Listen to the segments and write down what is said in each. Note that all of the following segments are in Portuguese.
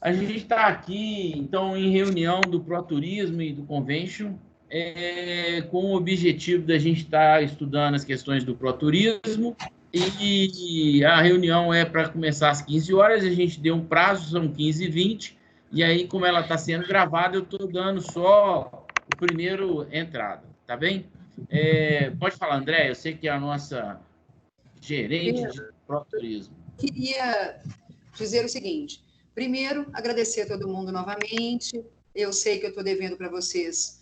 A gente está aqui, então, em reunião do ProTurismo e do Convention, com o objetivo da gente estar estudando as questões do ProTurismo, e a reunião é para começar às 15 horas, a gente deu um prazo, são 15h20, e aí, como ela está sendo gravada, eu estou dando só o primeiro entrada, tá bem? Pode falar, André, eu sei que é a nossa gerente de ProTurismo. Queria dizer o seguinte: primeiro, agradecer a todo mundo novamente. Eu sei que eu estou devendo para vocês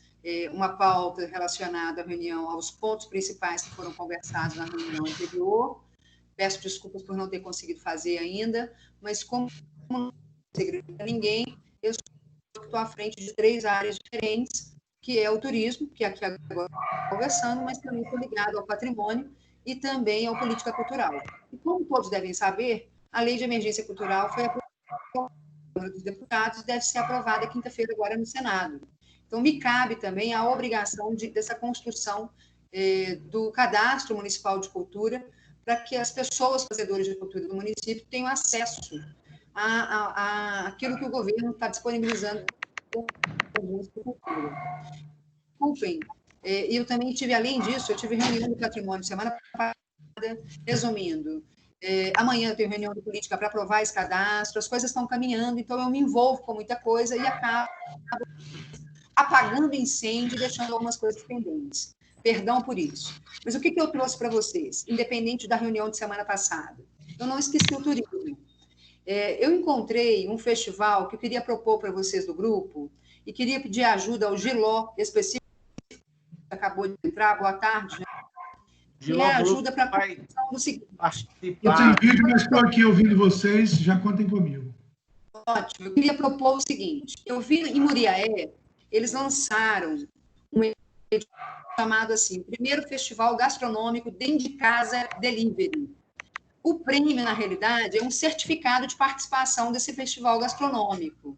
uma pauta relacionada à reunião, aos pontos principais que foram conversados na reunião anterior. Peço desculpas por não ter conseguido fazer ainda, mas como não é segredo para ninguém, eu estou à frente de 3 áreas diferentes, que é o turismo, que aqui agora estou conversando, mas também estou ligado ao patrimônio e também à política cultural. E como todos devem saber, a Lei de Emergência Cultural foi aprovada pela Câmara dos Deputados e deve ser aprovada quinta-feira agora no Senado. Então, me cabe também a obrigação dessa construção do Cadastro Municipal de Cultura, para que as pessoas fazedoras de cultura do município tenham acesso àquilo que o governo está disponibilizando para cultura. Desculpem, eu também tive, além disso, eu tive reunião do patrimônio semana passada, resumindo, amanhã eu tenho reunião de política para aprovar esse cadastro, as coisas estão caminhando, então eu me envolvo com muita coisa e acabo apagando incêndio e deixando algumas coisas pendentes. Perdão por isso. Mas o que eu trouxe para vocês, independente da reunião de semana passada? Eu não esqueci o turismo. Eu encontrei um festival que eu queria propor para vocês do grupo e queria pedir ajuda ao Giló, específico, que acabou de entrar, boa tarde, né? Que é ajuda para a construção do seguinte. Eu tenho vídeo, mas estou aqui ouvindo vocês, já contem comigo. Ótimo. Eu queria propor o seguinte. Eu vi em Muriaé, eles lançaram um evento chamado assim, Primeiro Festival Gastronômico Dentro de Casa Delivery. O prêmio, na realidade, é um certificado de participação desse festival gastronômico.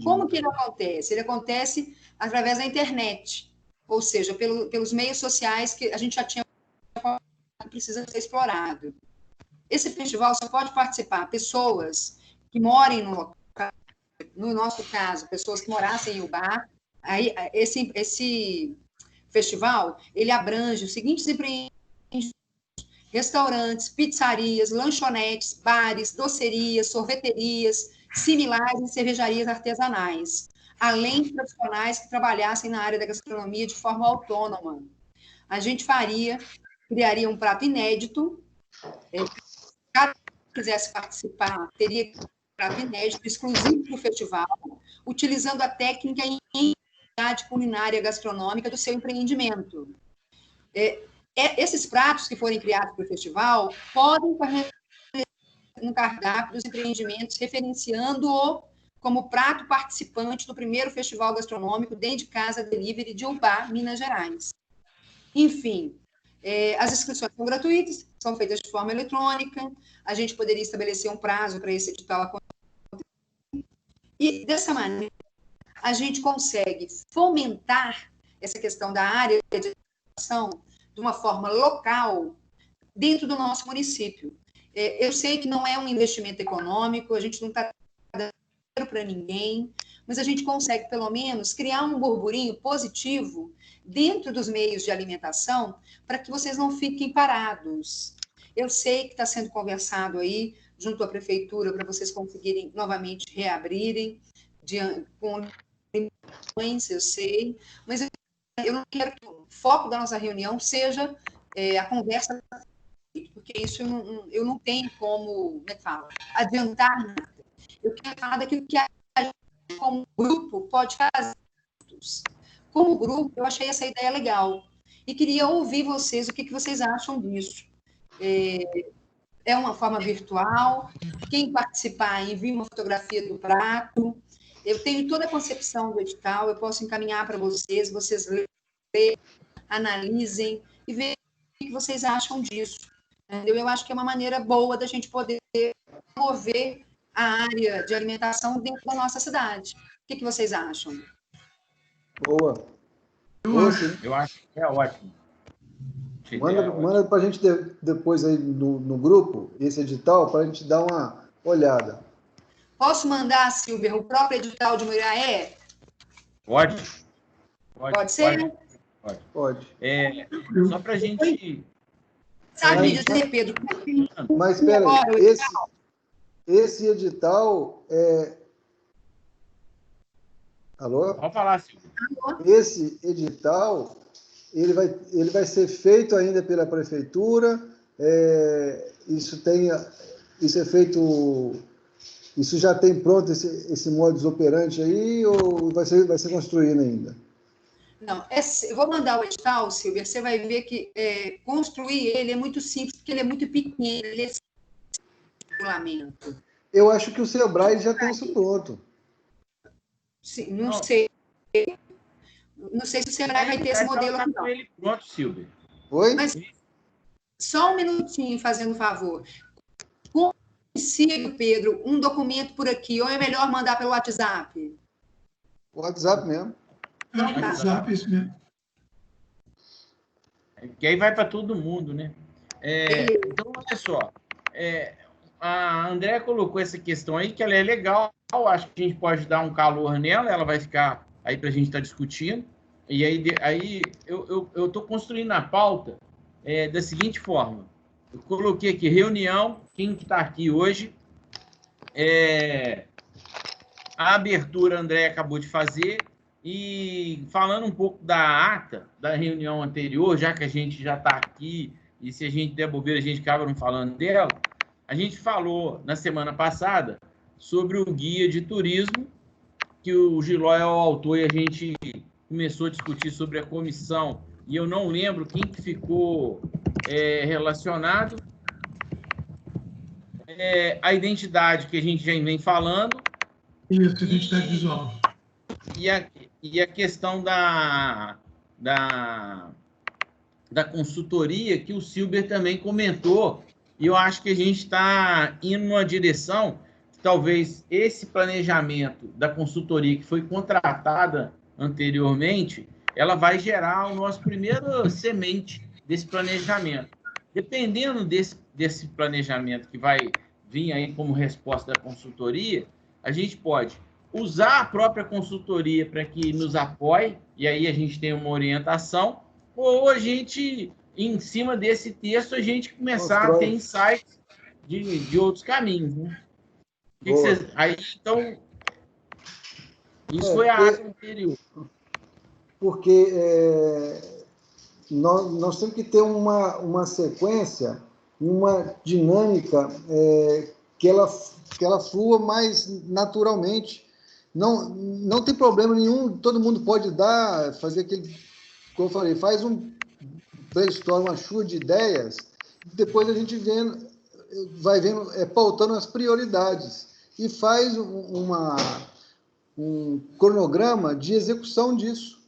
Como que ele acontece? Ele acontece através da internet, ou seja, pelos meios sociais que a gente já tinha, que precisa ser explorado. Esse festival só pode participar pessoas que morem no local, no nosso caso, pessoas que morassem em Ubá. Aí, esse festival, ele abrange os seguintes empreendimentos: restaurantes, pizzarias, lanchonetes, bares, docerias, sorveterias, similares e cervejarias artesanais, além de profissionais que trabalhassem na área da gastronomia de forma autônoma. A gente criaria um prato inédito. Cada que quisesse participar teria um prato inédito, exclusivo para o festival, utilizando a técnica e atividade culinária gastronômica do seu empreendimento. Esses pratos que forem criados para o festival podem no cardápio dos empreendimentos, referenciando-o como prato participante do primeiro festival gastronômico Dentro de Casa Delivery de Ubá, Minas Gerais. Enfim, as inscrições são gratuitas, são feitas de forma eletrônica, a gente poderia estabelecer um prazo para esse edital acontecer. E, dessa maneira, a gente consegue fomentar essa questão da área de educação de uma forma local dentro do nosso município. Eu sei que não é um investimento econômico, a gente não está dando dinheiro para ninguém, mas a gente consegue, pelo menos, criar um burburinho positivo dentro dos meios de alimentação para que vocês não fiquem parados. Eu sei que está sendo conversado aí junto à prefeitura para vocês conseguirem novamente reabrirem com limitações, eu sei, mas eu não quero que o foco da nossa reunião seja a conversa, porque isso eu não tenho como adiantar nada. Eu quero falar daquilo que a gente, como grupo, pode fazer. Como grupo, eu achei essa ideia legal. E queria ouvir vocês, o que vocês acham disso. É uma forma virtual, quem participar envia uma fotografia do prato. Eu tenho toda a concepção do edital, eu posso encaminhar para vocês leiam, analisem e vejam o que vocês acham disso. Entendeu? Eu acho que é uma maneira boa da gente poder promover a área de alimentação dentro da nossa cidade. O que vocês acham? Boa. Eu acho que é ótimo. Manda para a gente depois aí no grupo esse edital para a gente dar uma olhada. Posso mandar, Silber, o próprio edital de Muriaé? Pode. Pode ser? Pode. Só para a gente... Sabe me dizer, Pedro? Mas, espera aí, esse edital é... Alô? Pode falar, Silvio. Esse edital, ele vai ser feito ainda pela prefeitura, isso é feito... Isso já tem pronto esse modus operandi aí, ou vai ser construído ainda? Não, eu vou mandar o edital, Silvia, você vai ver que construir ele é muito simples, porque ele é muito pequeno, ele é regulamento. Eu acho que o Sebrae já tem isso pronto. Sim, não sei. Não sei se o Sebrae vai ter esse modelo aqui, não. Ele pronto, Silvia. Oi? Mas só um minutinho, fazendo favor. Consigo, Pedro, um documento por aqui, ou é melhor mandar pelo WhatsApp? O WhatsApp mesmo. WhatsApp, isso mesmo. Que aí vai para todo mundo, né? Então, olha só. A Andréa colocou essa questão aí, que ela é legal. Acho que a gente pode dar um calor nela, ela vai ficar aí para a gente estar discutindo. E aí eu estou construindo a pauta da seguinte forma. Eu coloquei aqui reunião, quem que está aqui hoje, a abertura a Andréa acabou de fazer, e falando um pouco da ata da reunião anterior, já que a gente já está aqui, e se a gente der bobeira, a gente acaba não falando dela, a gente falou na semana passada sobre o guia de turismo, que o Giló é o autor, e a gente começou a discutir sobre a comissão, e eu não lembro quem que ficou relacionado. A identidade que a gente já vem falando. Isso, identidade visual. E a questão da consultoria, que o Silber também comentou, e eu acho que a gente está indo numa direção que talvez esse planejamento da consultoria que foi contratada anteriormente, ela vai gerar o nosso primeiro semente desse planejamento. Dependendo desse planejamento que vai vir aí como resposta da consultoria, a gente pode usar a própria consultoria para que nos apoie, e aí a gente tem uma orientação, ou a gente, em cima desse texto, a gente começar a ter insights de outros caminhos, né? Aí, então, isso foi a ata anterior. Porque nós temos que ter uma sequência, uma dinâmica que ela flua mais naturalmente. Não tem problema nenhum, todo mundo pode fazer aquele, como eu falei, faz um brainstorm, uma chuva de ideias, depois a gente vai vendo, pautando as prioridades, e faz um cronograma de execução disso.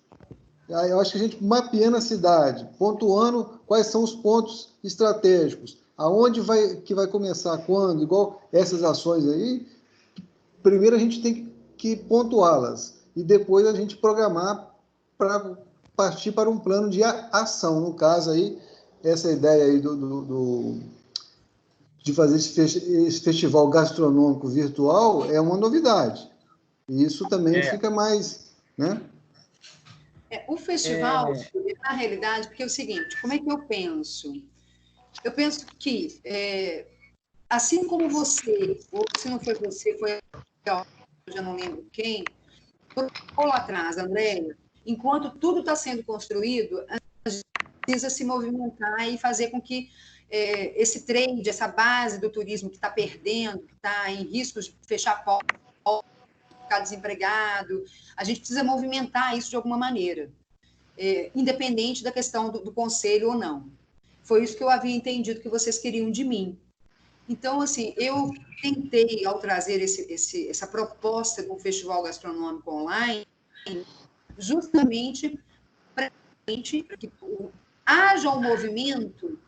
Eu acho que a gente mapeando a cidade, pontuando quais são os pontos estratégicos, aonde que vai começar, quando, igual essas ações aí, primeiro a gente tem que pontuá-las, e depois a gente programar para partir para um plano de ação. No caso aí, essa ideia aí de fazer esse festival gastronômico virtual é uma novidade. E isso também fica mais, né? O festival, na realidade, porque é o seguinte, como é que eu penso? Eu penso que, assim como você, ou se não foi você, foi eu já não lembro quem, colocou lá atrás, Andréia, enquanto tudo está sendo construído, a gente precisa se movimentar e fazer com que esse trade, essa base do turismo que está perdendo, que está em riscos de fechar porta, ficar desempregado, a gente precisa movimentar isso de alguma maneira, independente da questão do conselho ou não. Foi isso que eu havia entendido que vocês queriam de mim. Então, assim, eu tentei, ao trazer essa proposta do festival gastronômico online, justamente para que haja um movimento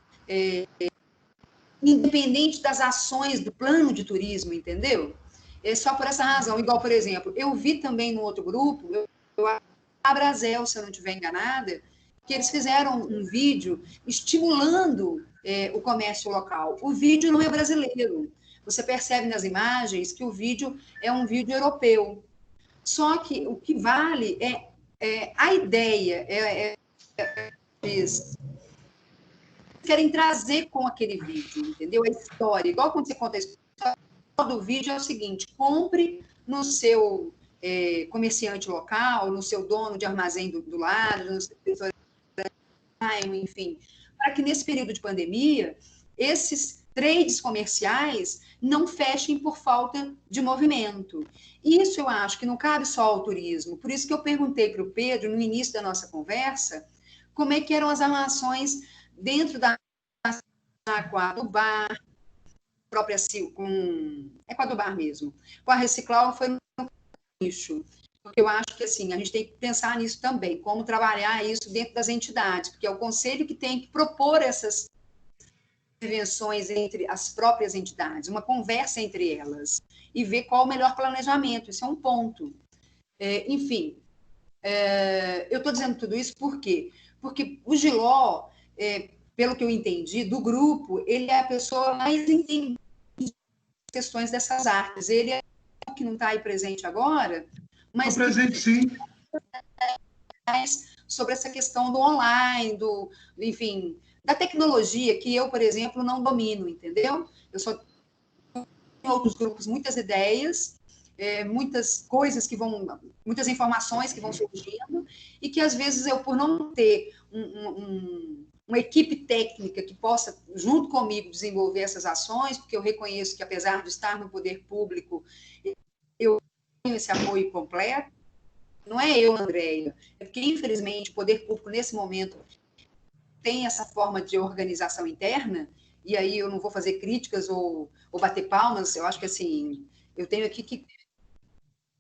independente das ações do plano de turismo, entendeu? É só por essa razão. Igual, por exemplo, eu vi também no outro grupo, a Brasel, se eu não estiver enganada, que eles fizeram um vídeo estimulando o comércio local. O vídeo não é brasileiro. Você percebe nas imagens que o vídeo é um vídeo europeu. Só que o que vale é a ideia, eles querem trazer com aquele vídeo, entendeu? A história. Igual quando você conta a história do vídeo, é o seguinte: compre no seu comerciante local, no seu dono de armazém do lado, no seu enfim, para que nesse período de pandemia, esses trades comerciais não fechem por falta de movimento. Isso eu acho que não cabe só ao turismo. Por isso que eu perguntei para o Pedro, no início da nossa conversa, como é que eram as armações dentro da do bar, própria com a do bar mesmo. Com a Reciclar foi no nicho. Porque eu acho que assim, a gente tem que pensar nisso também, como trabalhar isso dentro das entidades, porque é o conselho que tem que propor essas intervenções entre as próprias entidades, uma conversa entre elas, e ver qual o melhor planejamento. Isso é um ponto. Enfim, eu estou dizendo tudo isso por quê? Porque o Giló, pelo que eu entendi, do grupo, ele é a pessoa mais entendida das questões dessas artes. Ele é o que não está aí presente agora, mas presente, sim. Sobre essa questão do online, enfim, da tecnologia, que eu, por exemplo, não domino, entendeu? Eu só tenho em outros grupos muitas ideias, muitas coisas muitas informações que vão surgindo, e que às vezes eu, por não ter uma equipe técnica que possa, junto comigo, desenvolver essas ações, porque eu reconheço que, apesar de estar no poder público, eu tenho esse apoio completo. Não é eu, Andréia, é porque, infelizmente, o poder público, nesse momento, tem essa forma de organização interna, e aí eu não vou fazer críticas ou bater palmas, eu acho que, assim, eu tenho aqui que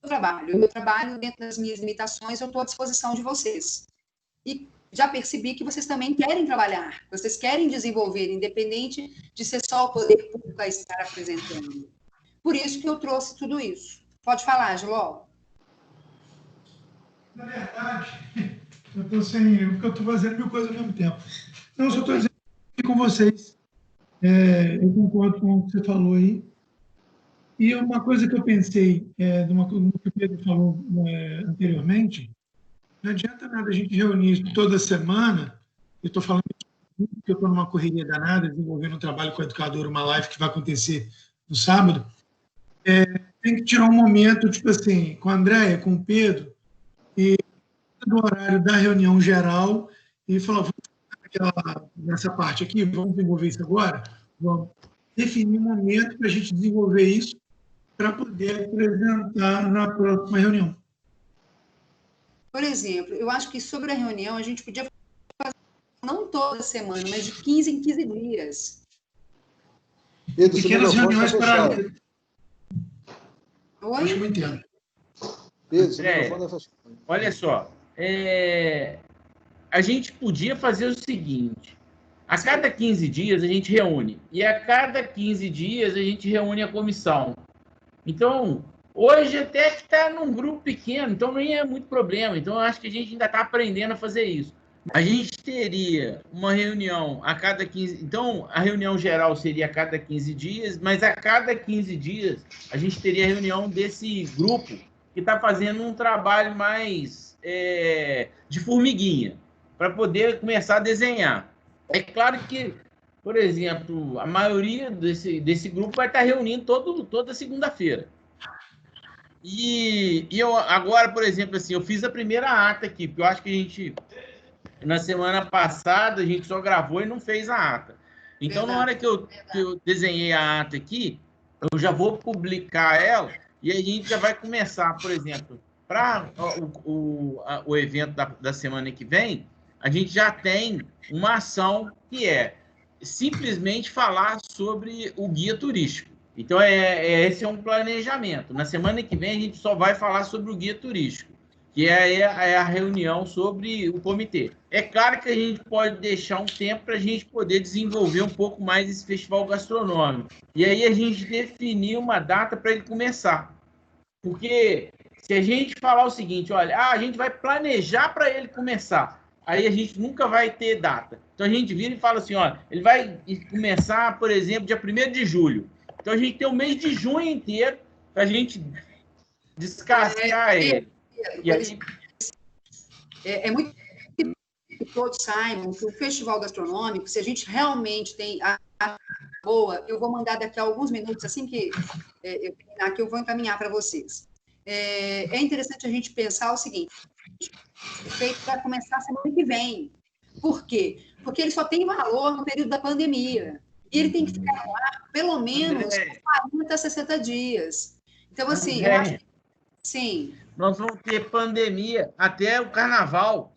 eu trabalho dentro das minhas limitações, eu estou à disposição de vocês. E já percebi que vocês também querem trabalhar, vocês querem desenvolver, independente de ser só o poder público a estar apresentando. Por isso que eu trouxe tudo isso. Pode falar, Giló. Na verdade, eu estou fazendo mil coisas ao mesmo tempo. Não, só estou dizendo com vocês. Eu concordo com o que você falou aí. E uma coisa que eu pensei, do que o Pedro falou anteriormente, não adianta nada a gente reunir isso toda semana. Eu estou falando porque eu estou numa correria danada, desenvolvendo um trabalho com a educadora, uma live que vai acontecer no sábado. Tem que tirar um momento, tipo assim, com a Andréia, com o Pedro, e do horário da reunião geral, e falar, vamos nessa parte aqui, vamos desenvolver isso agora? Vamos definir um momento para a gente desenvolver isso, para poder apresentar na próxima reunião. Por exemplo, eu acho que sobre a reunião a gente podia fazer não toda semana, mas de 15 em 15 dias. Pedro, pequenas reuniões para... Oi? Acho que eu entendo. Pedro, seu microfone é fechado. Olha só, a gente podia fazer o seguinte: a cada 15 dias a gente reúne, e a cada 15 dias a gente reúne a comissão. Então, hoje até que está num grupo pequeno, então nem é muito problema. Então, eu acho que a gente ainda está aprendendo a fazer isso. A gente teria uma reunião a cada 15... Então, a reunião geral seria a cada 15 dias, mas a cada 15 dias a gente teria a reunião desse grupo que está fazendo um trabalho mais de formiguinha, para poder começar a desenhar. É claro que, por exemplo, a maioria desse grupo vai estar reunindo toda segunda-feira. E eu agora, por exemplo, assim, eu fiz a primeira ata aqui, porque eu acho que a gente, na semana passada, a gente só gravou e não fez a ata. Então, na hora que eu desenhei a ata aqui, eu já vou publicar ela e a gente já vai começar, por exemplo, para o evento da semana que vem, a gente já tem uma ação que é simplesmente falar sobre o guia turístico. Então, esse é um planejamento. Na semana que vem, a gente só vai falar sobre o guia turístico, que é a reunião sobre o comitê. É claro que a gente pode deixar um tempo para a gente poder desenvolver um pouco mais esse festival gastronômico. E aí a gente definir uma data para ele começar. Porque se a gente falar o seguinte, olha, a gente vai planejar para ele começar, aí a gente nunca vai ter data. Então, a gente vira e fala assim, ó, ele vai começar, por exemplo, dia 1º de julho. Então, a gente tem o mês de junho inteiro para a gente descascar ele. E aí... É muito que todos saibam que o Festival Gastronômico, se a gente realmente tem a boa, eu vou mandar daqui a alguns minutos, assim que eu terminar aqui, eu vou encaminhar para vocês. É interessante a gente pensar o seguinte, feito para começar a semana que vem. Por quê? Porque ele só tem valor no período da pandemia. E ele tem que ficar no ar pelo menos 40 a 60 dias. Então, assim, eu acho que sim. Nós vamos ter pandemia até o carnaval.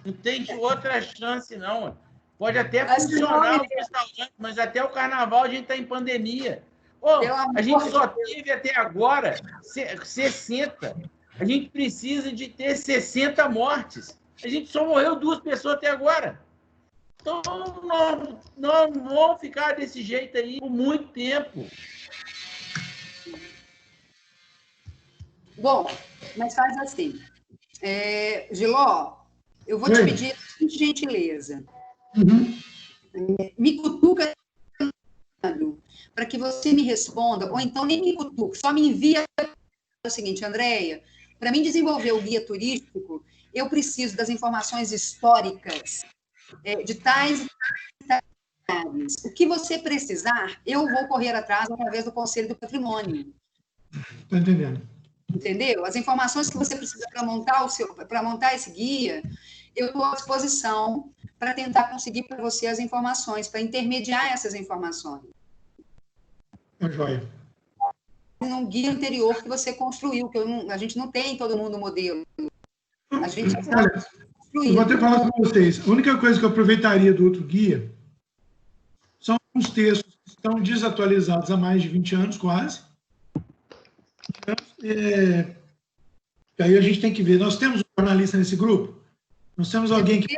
Não tem outra chance, não. Pode até funcionar o restaurante, mas até o carnaval a gente está em pandemia. A gente só teve até agora 60. A gente precisa de ter 60 mortes. A gente só morreu 2 pessoas até agora. Então, não vamos ficar desse jeito aí por muito tempo. Bom, mas faz assim. Giló, eu vou te pedir de gentileza. Me cutuca para que você me responda, ou então nem me cutuque, só me envia o seguinte, Andréia, para mim desenvolver o guia turístico, eu preciso das informações históricas de tais cidades. O que você precisar, eu vou correr atrás através do Conselho do Patrimônio. Estou entendendo. Entendeu? As informações que você precisa para montar esse guia, eu estou à disposição para tentar conseguir para você as informações, para intermediar essas informações. É joia. Num guia anterior que você construiu, que a gente não tem todo mundo o modelo. A gente Olha, eu vou até falar com vocês. A única coisa que eu aproveitaria do outro guia são os textos que estão desatualizados há mais de 20 anos, quase. Aí a gente tem que ver. Nós temos um jornalista nesse grupo? Nós temos alguém que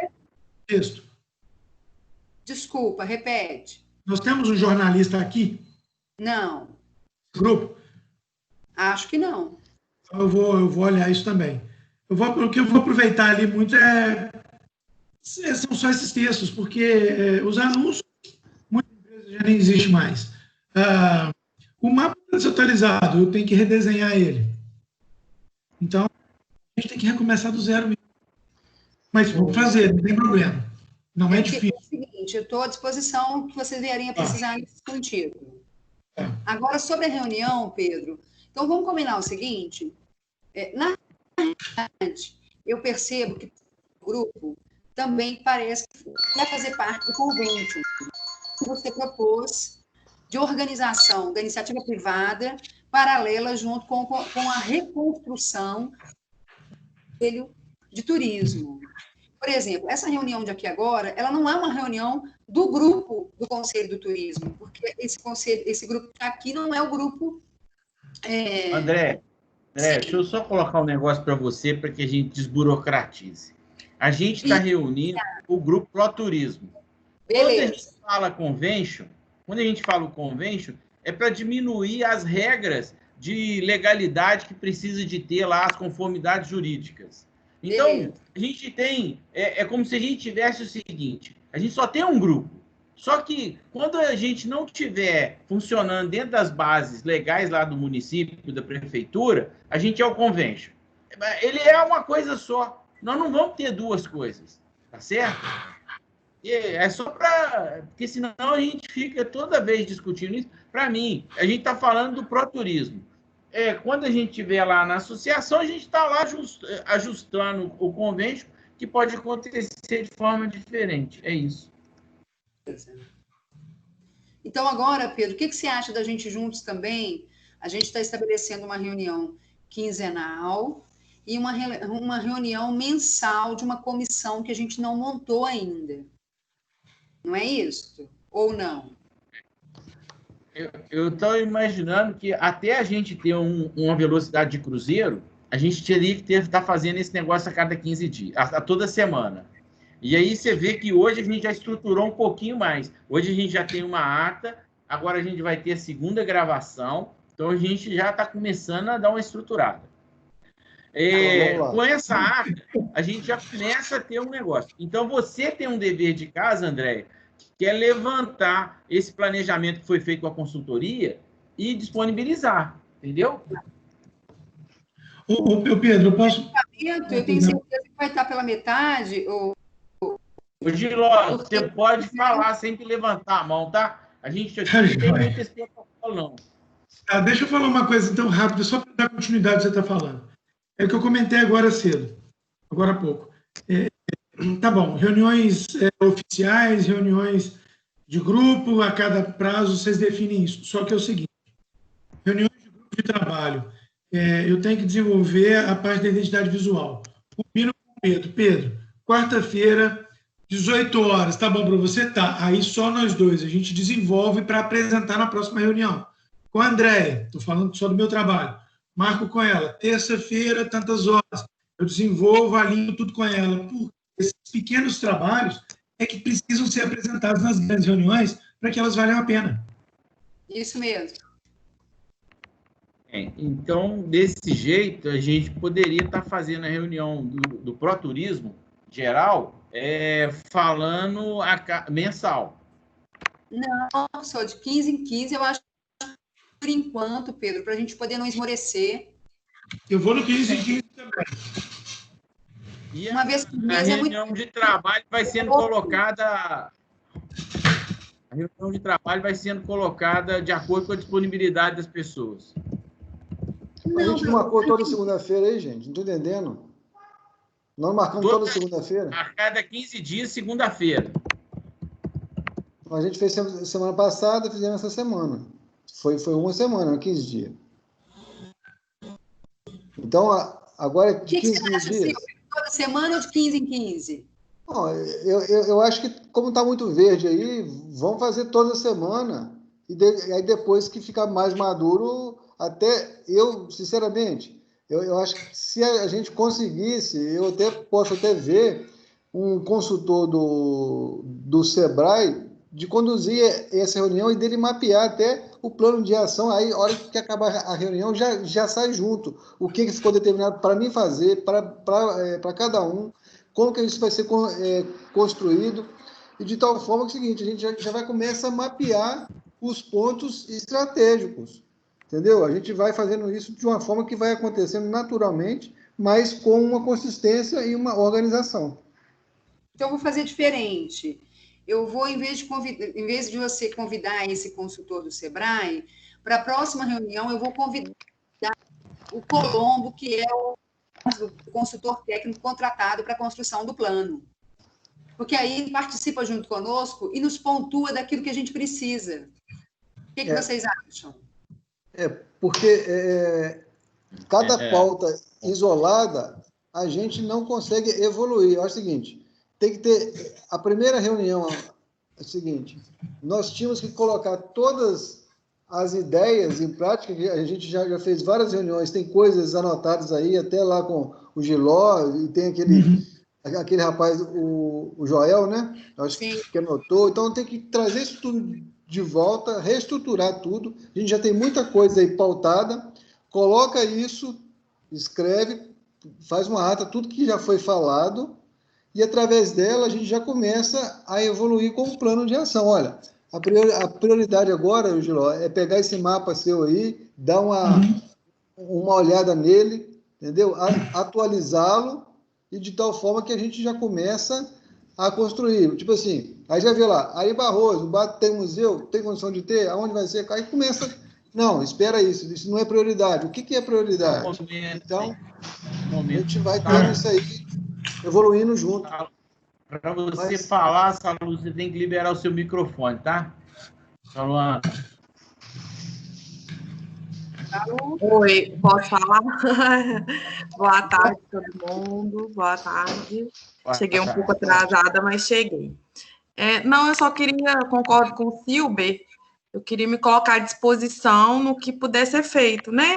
texto? Desculpa, repete. Nós temos um jornalista aqui? Não. Grupo? Acho que não. Eu vou olhar isso também. O que eu vou aproveitar ali muito são só esses textos, porque os anúncios, muitas empresas já nem existe mais. O mapa está desatualizado, eu tenho que redesenhar ele. Então, a gente tem que recomeçar do zero mesmo. Mas vou fazer, não tem problema. Não é difícil. É o seguinte, eu estou à disposição que vocês vierem a precisar nesse sentido. Agora, sobre a reunião, Pedro, então vamos combinar o seguinte, na realidade, eu percebo que o grupo também parece que vai fazer parte do convênio que você propôs de organização da iniciativa privada paralela junto com a reconstrução de turismo. Por exemplo, essa reunião de aqui agora, ela não é uma reunião do grupo do Conselho do Turismo, porque esse grupo que está aqui não é o grupo... André, deixa eu só colocar um negócio para você, para que a gente desburocratize. A gente está reunindo o grupo Pro Turismo. Beleza. Quando a gente fala o convention, é para diminuir as regras de legalidade que precisa de ter lá, as conformidades jurídicas. Então, a gente tem... É como se a gente tivesse o seguinte, a gente só tem um grupo. Só que, quando a gente não estiver funcionando dentro das bases legais lá do município, da prefeitura, a gente é o convention. Ele é uma coisa só. Nós não vamos ter 2 coisas, tá certo? É só para... Porque senão a gente fica toda vez discutindo isso. Para mim, a gente está falando do proturismo. Quando a gente estiver lá na associação, a gente está lá ajustando o convênio, que pode acontecer de forma diferente. É isso. Então, agora, Pedro, o que você acha da gente juntos também? A gente está estabelecendo uma reunião quinzenal e uma reunião mensal de uma comissão que a gente não montou ainda. Não é isso? Ou não? Eu estou imaginando que até a gente ter uma velocidade de cruzeiro, a gente teria que estar fazendo esse negócio a cada 15 dias, a toda semana. E aí você vê que hoje a gente já estruturou um pouquinho mais. Hoje a gente já tem uma ata, agora a gente vai ter a segunda gravação, então a gente já está começando a dar uma estruturada. Com essa ata, a gente já começa a ter um negócio. Então, você tem um dever de casa, André, que é levantar esse planejamento que foi feito com a consultoria e disponibilizar, entendeu? Ô, Pedro, eu posso... Eu tenho certeza que vai estar pela metade. Ô, Giló, você pode falar sem que levantar a mão, tá? A gente aqui não tem muita expectativa, não. Tá, deixa eu falar uma coisa então rápido, só para dar continuidade ao que você está falando. É o que eu comentei agora cedo, agora há pouco. Tá bom, reuniões oficiais, reuniões de grupo, a cada prazo vocês definem isso. Só que é o seguinte, reuniões de grupo de trabalho, eu tenho que desenvolver a parte da identidade visual. Combino com o Pedro. Pedro, quarta-feira, 18 horas, tá bom para você? Tá. Aí só nós dois, a gente desenvolve para apresentar na próxima reunião. Com a Andréia, estou falando só do meu trabalho. Marco com ela, terça-feira, tantas horas. Eu desenvolvo, alinho tudo com ela. Esses pequenos trabalhos é que precisam ser apresentados nas grandes reuniões para que elas valham a pena. Isso mesmo. Então, desse jeito, a gente poderia estar fazendo a reunião do Proturismo geral, falando mensal. Não, só de 15 em 15, eu acho, por enquanto, Pedro, para a gente poder não esmorecer. Eu vou no 15 em 15 também. E uma vez por mês a reunião de trabalho vai sendo colocada... A reunião de trabalho vai sendo colocada de acordo com a disponibilidade das pessoas. A gente não marcou toda segunda-feira aí, gente? Não estou entendendo. Nós marcamos toda segunda-feira? A cada 15 dias, segunda-feira. A gente fez semana passada, fizemos essa semana. Foi uma semana, 15 dias. Então, agora é de 15 em 15 dias. Toda semana ou de 15 em 15? Não, eu acho que, como está muito verde aí, vamos fazer toda semana. E aí, depois que ficar mais maduro, até eu, sinceramente, eu acho que se a gente conseguisse, eu posso ver um consultor do Sebrae de conduzir essa reunião e dele mapear até o plano de ação. Aí, a hora que acabar a reunião, já sai junto. O que ficou determinado para mim fazer, para cada um, como que isso vai ser construído, e de tal forma que é o seguinte, a gente já vai começar a mapear os pontos estratégicos, entendeu? A gente vai fazendo isso de uma forma que vai acontecendo naturalmente, mas com uma consistência e uma organização. Então, eu vou fazer diferente. Eu vou, em vez de você convidar esse consultor do Sebrae, para a próxima reunião, eu vou convidar o Colombo, que é o consultor técnico contratado para a construção do plano. Porque aí ele participa junto conosco e nos pontua daquilo que a gente precisa. O que vocês acham? Porque cada pauta isolada, a gente não consegue evoluir. Eu acho o seguinte, tem que ter... A primeira reunião é o seguinte, nós tínhamos que colocar todas as ideias em prática, a gente já fez várias reuniões, tem coisas anotadas aí, até lá com o Giló, e tem aquele rapaz, o Joel, né? Acho que anotou. Então, tem que trazer isso tudo de volta, reestruturar tudo. A gente já tem muita coisa aí pautada, coloca isso, escreve, faz uma ata, tudo que já foi falado, e através dela a gente já começa a evoluir com o plano de ação. Olha, a prioridade agora, Giló, é pegar esse mapa seu aí, dar uma olhada nele, entendeu? Atualizá-lo, e de tal forma que a gente já começa a construir. Tipo assim, aí já vê lá, Ari Barroso, o bar tem museu, tem condição de ter? Aonde vai ser? Aí começa, não, espera isso não é prioridade. O que é prioridade? Então, a gente vai ter isso aí, evoluindo junto. Para você falar, Salu, você tem que liberar o seu microfone, tá? Saluana. Oi, posso falar? Boa tarde, todo mundo. Boa tarde. Cheguei um pouco atrasada, mas cheguei. Não, eu só queria, concordo com o Silber, eu queria me colocar à disposição no que puder ser feito, né?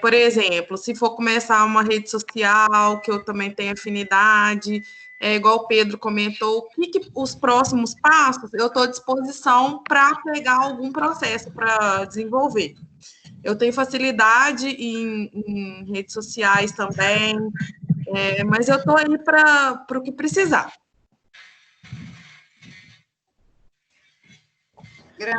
Por exemplo, se for começar uma rede social, que eu também tenho afinidade, igual o Pedro comentou, os próximos passos, eu estou à disposição para pegar algum processo para desenvolver. Eu tenho facilidade em redes sociais também, mas eu estou aí para o que precisar.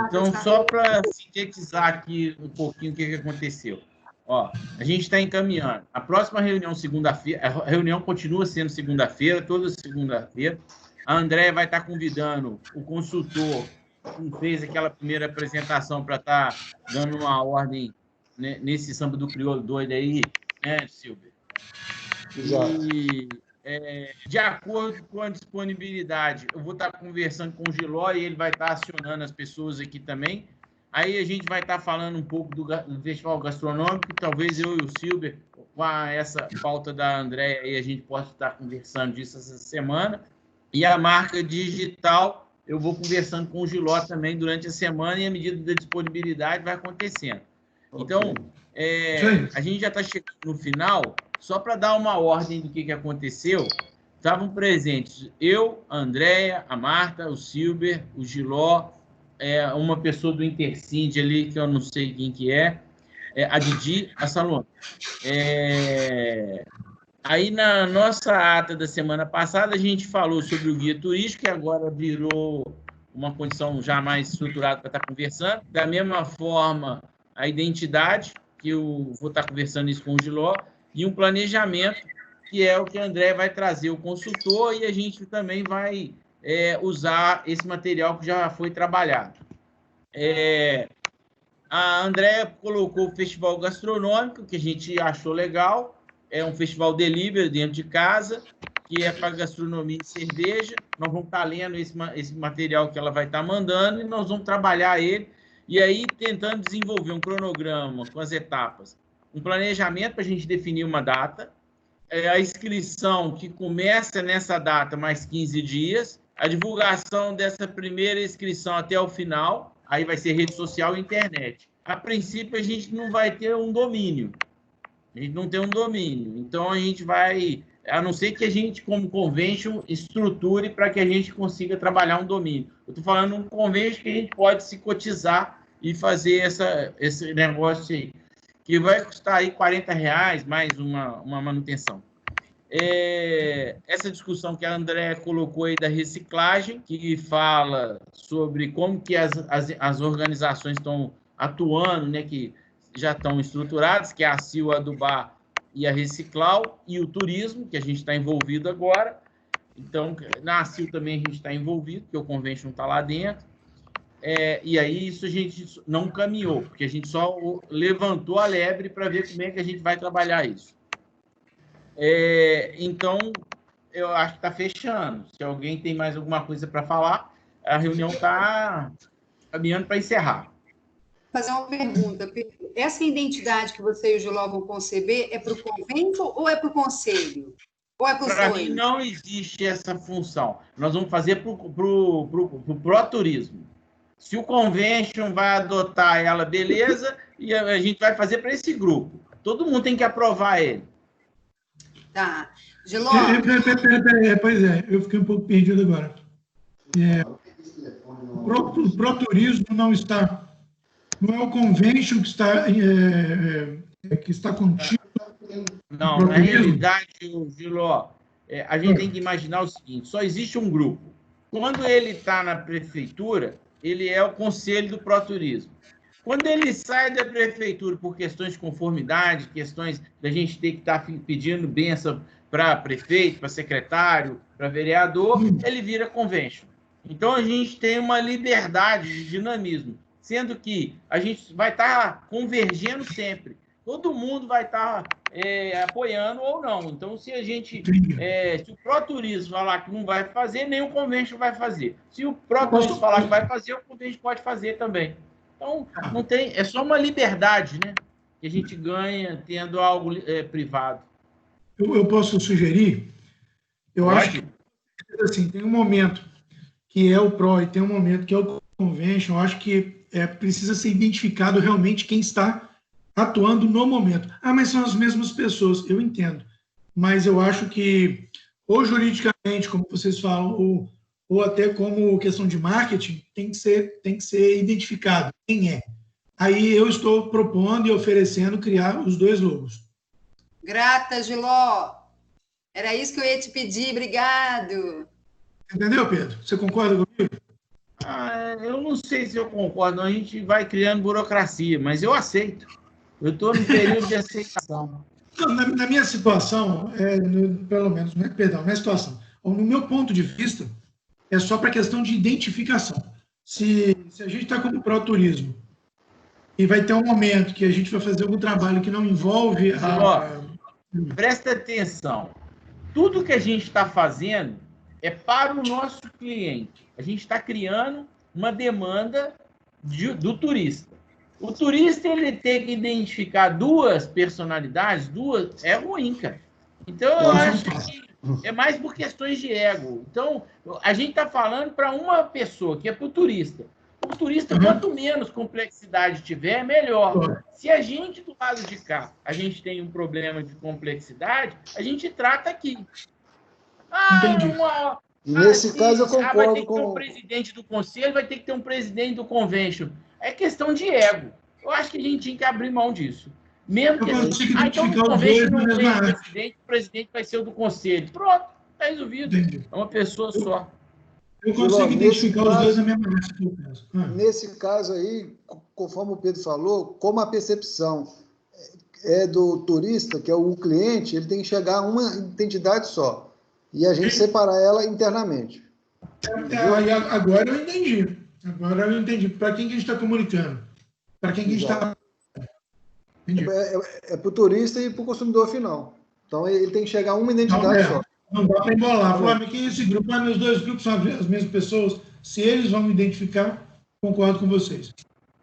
Então, só para sintetizar aqui um pouquinho o que aconteceu. Ó, a gente está encaminhando. A próxima reunião, segunda-feira, a reunião continua sendo segunda-feira, toda segunda-feira. A Andréia vai estar convidando o consultor que fez aquela primeira apresentação para estar dando uma ordem, né, nesse samba do crioulo doido aí, né, Silvia? Exato. E, de acordo com a disponibilidade, eu vou estar conversando com o Giló e ele vai estar acionando as pessoas aqui também. Aí a gente vai estar falando um pouco do Festival Gastronômico, talvez eu e o Silber, com essa pauta da Andréia, aí a gente possa estar conversando disso essa semana. E a marca digital, eu vou conversando com o Giló também durante a semana e, à medida da disponibilidade, vai acontecendo. Então, a gente já está chegando no final. Só para dar uma ordem do que aconteceu, estavam presentes eu, a Andréia, a Marta, o Silber, o Giló, uma pessoa do Intercinde ali, que eu não sei quem que a Didi, a Salomé. Aí, na nossa ata da semana passada, a gente falou sobre o guia turístico, que agora virou uma condição já mais estruturada para estar conversando. Da mesma forma, a identidade, que eu vou estar conversando isso com o Giló, e um planejamento, que é o que a André vai trazer o consultor, e a gente também vai usar esse material que já foi trabalhado. A André colocou o Festival Gastronômico, que a gente achou legal, é um festival delivery dentro de casa, que é para gastronomia e cerveja. Nós vamos estar lendo esse material que ela vai estar mandando, e nós vamos trabalhar ele, e aí tentando desenvolver um cronograma com as etapas, um planejamento para a gente definir uma data, a inscrição que começa nessa data mais 15 dias, a divulgação dessa primeira inscrição até o final, aí vai ser rede social e internet. A princípio, a gente não vai ter um domínio. A gente não tem um domínio. Então, a gente vai, a não ser que a gente, como convention, estruture para que a gente consiga trabalhar um domínio. Eu estou falando um convention que a gente pode se cotizar e fazer esse negócio aí, que vai custar aí R$40 mais uma manutenção. Essa discussão que a Andréa colocou aí da reciclagem, que fala sobre como que as organizações estão atuando, né, que já estão estruturadas, que é a CIL, a Adubá e a Reciclau, e o turismo, que a gente está envolvido agora. Então, na CIL também a gente está envolvido, porque o Convention está lá dentro. E aí isso a gente não caminhou, porque a gente só levantou a lebre para ver como é que a gente vai trabalhar isso. Então, eu acho que está fechando. Se alguém tem mais alguma coisa para falar, a reunião está caminhando para encerrar. Fazer uma pergunta. Essa identidade que você e o Giló vão conceber é para o convento ou é para o conselho? Ou é para os dois? Para mim, não existe essa função. Nós vamos fazer para o proturismo. Se o convention vai adotar ela, beleza, e a gente vai fazer para esse grupo. Todo mundo tem que aprovar ele. Tá. Giló? Pois é, eu fiquei um pouco perdido agora. O proturismo não está... Não é o convention que está contido? Não, na realidade, Giló, a gente tem que imaginar o seguinte, só existe um grupo. Quando ele está na prefeitura, ele é o conselho do proturismo. Quando ele sai da prefeitura por questões de conformidade, questões da gente ter que estar pedindo benção para prefeito, para secretário, para vereador, ele vira convention. Então, a gente tem uma liberdade de dinamismo, sendo que a gente vai estar convergendo sempre. Todo mundo vai estar apoiando ou não. Então, se o proturismo falar que não vai fazer, nem o convention vai fazer. Se o proturismo falar que vai fazer, o convention pode fazer também. Então, não tem, é só uma liberdade, né, que a gente ganha tendo algo privado. Eu posso sugerir? Eu acho que assim, tem um momento que é o PRO e tem um momento que é o convention. Eu acho que precisa ser identificado realmente quem está atuando no momento. Mas são as mesmas pessoas, eu entendo. Mas eu acho que, ou juridicamente, como vocês falam, ou até como questão de marketing, tem que ser identificado quem é. aí eu estou propondo e oferecendo criar os 2 logos. Grata, Giló. Era isso que eu ia te pedir, obrigado. Entendeu, Pedro? Você concorda comigo? Eu não sei se eu concordo, a gente vai criando burocracia, mas eu aceito. Eu estou no período de aceitação. Na minha situação, pelo menos, perdão, minha situação, no meu ponto de vista, é só para questão de identificação. Se a gente está como pró-turismo e vai ter um momento que a gente vai fazer algum trabalho que não envolve presta atenção. Tudo que a gente está fazendo é para o nosso cliente. A gente está criando uma demanda do turista. O turista, ele tem que identificar 2 personalidades, é ruim, cara. Então, eu acho que é mais por questões de ego. Então, a gente está falando para uma pessoa, que é para o turista. O turista, quanto menos complexidade tiver, melhor. Se a gente, do lado de cá, a gente tem um problema de complexidade, a gente trata aqui. Entendi. Nesse caso, eu concordo vai ter que ter um presidente do conselho, vai ter que ter um presidente do convention. É questão de ego. Eu acho que a gente tinha que abrir mão disso. Mesmo que então o convention não tem o presidente vai ser o do conselho. Pronto, está resolvido. Entendi. É uma pessoa só. Eu consigo identificar os 2 na mesma raça. Nesse caso aí, conforme o Pedro falou, como a percepção é do turista, que é o cliente, ele tem que chegar a uma identidade só. E a gente separar ela internamente. Agora eu entendi. Para quem que a gente está comunicando? Para quem que a gente está... É para o turista e para o consumidor final. Então, ele tem que chegar a uma identidade só. Não dá para embolar. Falar, mas que esse grupo, meus 2 grupos são as mesmas pessoas. Se eles vão me identificar, concordo com vocês.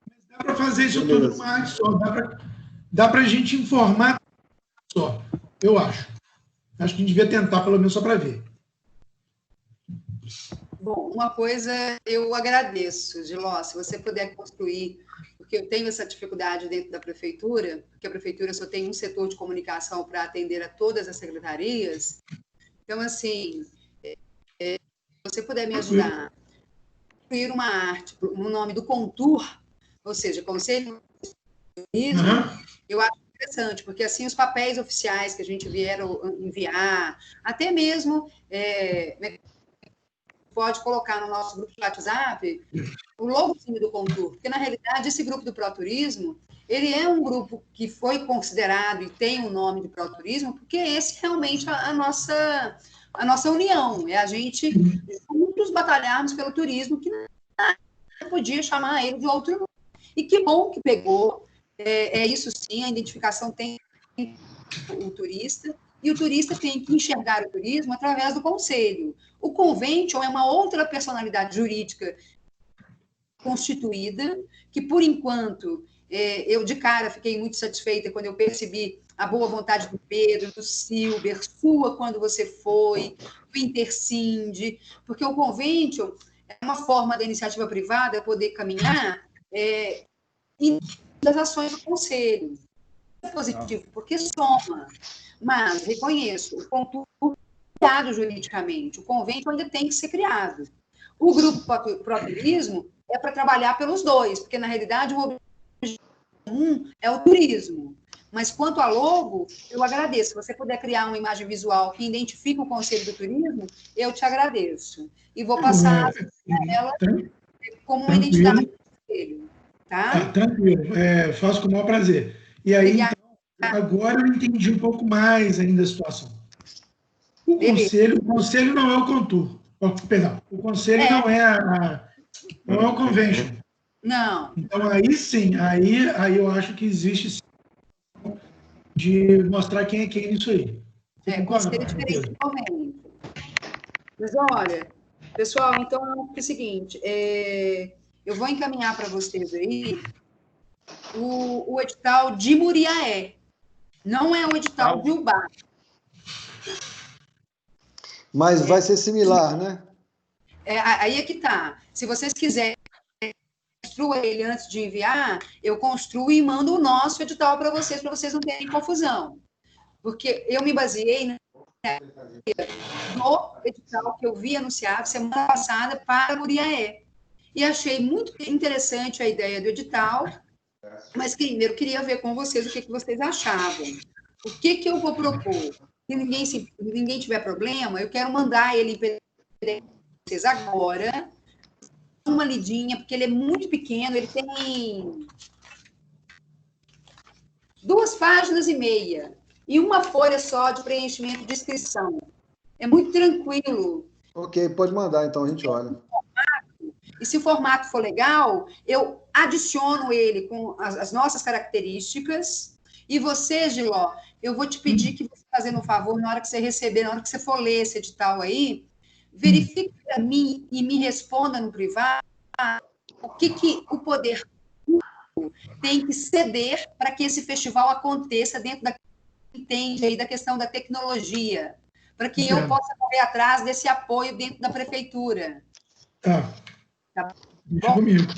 Mas dá para fazer isso tudo numa arte só. Dá para a gente informar só. Eu acho. Acho que a gente devia tentar, pelo menos, só para ver. Bom, uma coisa eu agradeço, Giló, se você puder construir, porque eu tenho essa dificuldade dentro da prefeitura, porque a prefeitura só tem um setor de comunicação para atender a todas as secretarias. Então, assim, se você puder me ajudar a construir uma arte no nome do Contour, ou seja, Conselho de Turismo, eu acho interessante, porque assim os papéis oficiais que a gente vier enviar, até mesmo pode colocar no nosso grupo de WhatsApp o logozinho do Contour, porque na realidade esse grupo do Proturismo, ele é um grupo que foi considerado e tem o nome de Proturismo, porque esse realmente é a nossa união, é a gente juntos batalharmos pelo turismo, que não podia chamar ele de outro nome. E que bom que pegou, é isso sim, a identificação tem o turista, e o turista tem que enxergar o turismo através do conselho. O convention é uma outra personalidade jurídica constituída, que, por enquanto, eu de cara fiquei muito satisfeita quando eu percebi a boa vontade do Pedro, do Silber, sua quando você foi, do Intercinde, porque o convention é uma forma da iniciativa privada poder caminhar das ações do conselho. É positivo, porque soma. Mas, reconheço, o Contour criado juridicamente, o convênio ainda tem que ser criado. O grupo Proturismo é para trabalhar pelos 2, porque, na realidade, o objetivo é o turismo. Mas, quanto a logo, eu agradeço. Se você puder criar uma imagem visual que identifique o Conselho do Turismo, eu te agradeço. E vou passar ela como uma identidade do Conselho. Tá? Tranquilo, faço com o maior prazer. E aí, então, agora eu entendi um pouco mais ainda a situação. O conselho não é o Contour. Perdão, o conselho não é o convention. Não. Então, aí sim, aí eu acho que existe de mostrar quem é quem nisso aí. Conselho diferente do convênio. Mas, olha, pessoal, então é o seguinte, eu vou encaminhar para vocês aí o edital de Muriaé. Não é o edital de Ubá. Mas vai ser similar, né? Aí é que tá. Se vocês quiserem construir ele antes de enviar, eu construo e mando o nosso edital para vocês não terem confusão. Porque eu me baseei no edital que eu vi anunciado semana passada para Muriaé. E achei muito interessante a ideia do edital, Mas primeiro, eu queria ver com vocês o que vocês achavam. O que eu vou propor? Se ninguém tiver problema, eu quero mandar ele em PDF para vocês agora, uma lidinha, porque ele é muito pequeno, ele tem 2,5 páginas e uma folha só de preenchimento de inscrição. É muito tranquilo. Ok, pode mandar, então a gente olha. E se o formato for legal, eu adiciono ele com as nossas características. E você, Giló, eu vou te pedir que você fazendo um favor, na hora que você receber, na hora que você for ler esse edital aí, verifique para mim e me responda no privado o que o poder público tem que ceder para que esse festival aconteça dentro da entende aí da questão da tecnologia, para que eu possa correr atrás desse apoio dentro da prefeitura. Tá. Tá Deixa bom? comigo.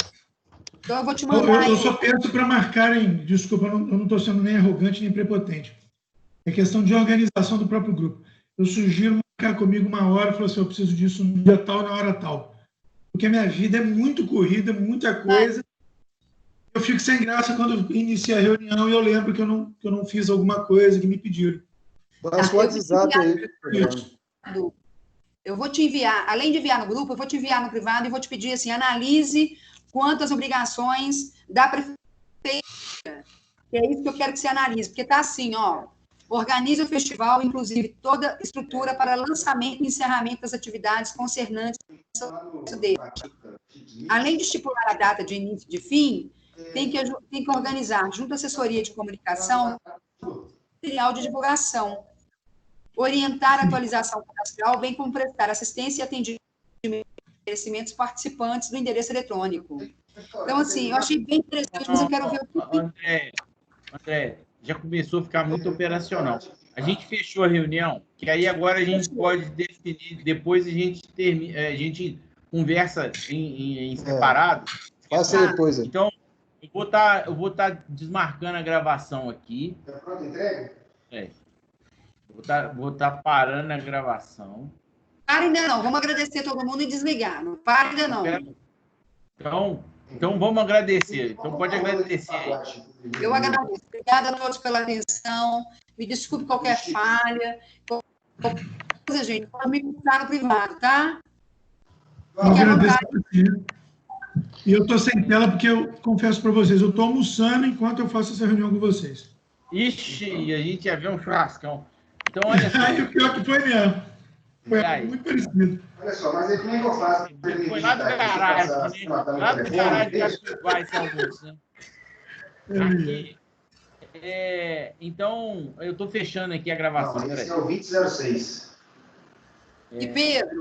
Então, eu vou te mandar eu só peço para marcarem, desculpa, eu não estou sendo nem arrogante nem prepotente. É questão de organização do próprio grupo. Eu sugiro marcar comigo uma hora, falar assim, eu preciso disso no dia tal, na hora tal. Porque a minha vida é muito corrida, muita coisa. Eu fico sem graça quando inicia a reunião e eu lembro que eu não fiz alguma coisa que me pediram. Passa o WhatsApp aí. Eu vou te enviar, além de enviar no grupo, eu vou te enviar no privado e vou te pedir assim, analise quantas obrigações da prefeitura. É isso que eu quero que você analise, porque está assim, ó, organize o festival, inclusive toda estrutura para lançamento e encerramento das atividades concernantes dele. Além de estipular a data de início e de fim, tem que organizar, junto à assessoria de comunicação, material de divulgação, orientar a atualização cadastral, bem como prestar assistência e atendimento de merecimentos participantes do endereço eletrônico. Então, assim, eu achei bem interessante, mas eu quero ver o que... André, já começou a ficar muito operacional. A gente fechou a reunião, que aí agora a gente pode definir, depois a gente conversa em separado. Passa depois. Então, eu vou estar desmarcando a gravação aqui. Tá pronto, entrega? Vou estar parando a gravação. Para ainda não, vamos agradecer todo mundo e desligar. Não para ainda não. Então vamos agradecer. Então pode agradecer aí. Eu agradeço. Obrigada a todos pela atenção. Me desculpe qualquer falha. Qualquer coisa, gente, pode me contar no privado, tá? Eu agradeço a você. E eu estou sem tela porque eu confesso para vocês, eu estou almoçando enquanto eu faço essa reunião com vocês. Ixi, a gente ia ver um churrascão. Então, olha só. Aí o pior que foi mesmo. Foi muito parecido. Olha só, mas aí como é que eu faço? Foi lá do garagem, né? Lá do garagem de Atibaia esse almoço, né? Aqui. Então, eu estou fechando aqui a gravação. Não, esse é o 2006. E Pedro?